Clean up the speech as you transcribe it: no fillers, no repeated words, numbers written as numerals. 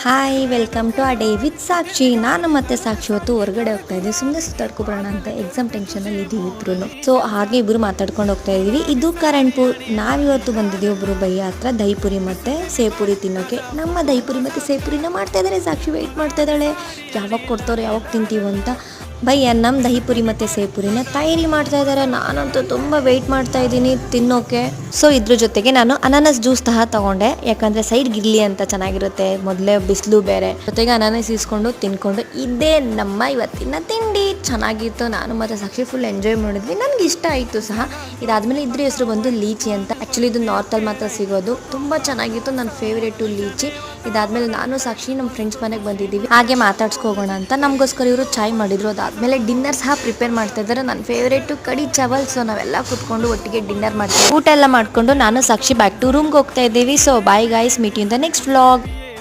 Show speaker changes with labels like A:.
A: Hi welcome to ಆ day with ಸಾಕ್ಷಿ. ನಾನು ಮತ್ತೆ ಸಾಕ್ಷಿ ಹೊತ್ತು ಹೊರಗಡೆ ಹೋಗ್ತಾ ಇದ್ದೀವಿ, ಸುಮ್ಮನೆ ಸುತ್ತಾಡ್ಕೊಬರೋಣ ಅಂತ. ಎಕ್ಸಾಮ್ ಟೆನ್ಷನಲ್ಲಿ ಇದ್ದೀವಿ ಇಬ್ರು. ಸೊ ಹಾಗೆ ಇಬ್ಬರು ಮಾತಾಡ್ಕೊಂಡು ಹೋಗ್ತಾ ಇದ್ದೀವಿ. ಇದು ಕರಣಪುರ್. ನಾವಿವತ್ತು ಬಂದಿದ್ದೀವಿ ಒಬ್ಬರು ಭಯ್ಯ ಹತ್ರ ದಹಿಪುರಿ ಮತ್ತು ಸೇಪುರಿ ತಿನ್ನೋಕ್ಕೆ. ನಮ್ಮ ದಹಿಪುರಿ ಮತ್ತು ಸೇಪುರಿನ ಮಾಡ್ತಾ ಇದ್ದಾರೆ. ಸಾಕ್ಷಿ ವೆಯ್ಟ್ ಮಾಡ್ತಾ ಇದ್ದಾಳೆ, ಯಾವಾಗ ಕೊಡ್ತಾರೋ ಯಾವಾಗ ತಿಂತೀವೋ ಅಂತ. ಭಯ್ಯ ನಮ್ಮ ದಹಿಪುರಿ ಮತ್ತು ಸೇಪುರಿನ ತಯಾರಿ ಮಾಡ್ತಾ ಇದ್ದಾರೆ. ನಾನಂತೂ ತುಂಬ ವೆಯ್ಟ್ ಮಾಡ್ತಾ ಇದ್ದೀನಿ ತಿನ್ನೋಕ್ಕೆ. ಸೊ ಇದ್ರ ಜೊತೆಗೆ ನಾನು ಅನಾನಸ್ ಜ್ಯೂಸ್ ಸಹ ತಗೊಂಡೆ, ಯಾಕಂದರೆ ಸೈಡ್ಗೆ ಇರಲಿ ಅಂತ, ಚೆನ್ನಾಗಿರುತ್ತೆ. ಮೊದಲೇ ಬಿಸಿಲು ಬೇರೆ, ಜೊತೆಗೆ ಅನಾನಸ್ ಇಸ್ಕೊಂಡು ತಿನ್ಕೊಂಡು ಇದೇ ನಮ್ಮ ಇವತ್ತಿನ ತಿಂಡಿ. ಚೆನ್ನಾಗಿತ್ತು. ನಾನು ಮತ್ತು ಸಾಕ್ಷಿ ಫುಲ್ ಎಂಜಾಯ್ ಮಾಡಿದ್ವಿ. ನನಗೆ ಇಷ್ಟ ಆಯಿತು ಸಹ. ಇದಾದಮೇಲೆ ಇದ್ರ ಹೆಸರು ಬಂದು ಲೀಚಿ ಅಂತ. ಆ್ಯಕ್ಚುಲಿ ಇದು ನಾರ್ತಲ್ಲಿ ಮಾತ್ರ ಸಿಗೋದು. ತುಂಬ ಚೆನ್ನಾಗಿತ್ತು. ನನ್ನ ಫೇವ್ರೇಟು ಲೀಚಿ. ಇದಾದಮೇಲೆ ನಾನು ಸಾಕ್ಷಿ ನಮ್ಮ ಫ್ರೆಂಡ್ಸ್ ಮನೆಗೆ ಬಂದಿದ್ದೀವಿ, ಹಾಗೆ ಮಾತಾಡ್ಸ್ಕೋಗೋಣ ಅಂತ. ನಮಗೋಸ್ಕರ ಇವರು ಚಾಯ್ ಮಾಡಿದ್ರು. ಅದಾದಮೇಲೆ ಡಿನ್ನರ್ ಸಹ ಪ್ರಿಪೇರ್ ಮಾಡ್ತಾ ಇದ್ದಾರೆ. ನನ್ನ ಫೇವ್ರೇಟು ಕಡಿ ಚಾವಲ್. ಸೊ ನಾವೆಲ್ಲ ಕೂತ್ಕೊಂಡು ಒಟ್ಟಿಗೆ ಡಿನ್ನರ್ ಮಾಡ್ತೀವಿ. ಊಟ ಎಲ್ಲ ಮಾಡಿಕೊಂಡು ನಾನು ಸಾಕ್ಷಿ ಬ್ಯಾಕ್ ಟು ರೂಮ್ಗೆ ಹೋಗ್ತಾ ಇದ್ದೀವಿ. So bye guys, meet you in the next vlog.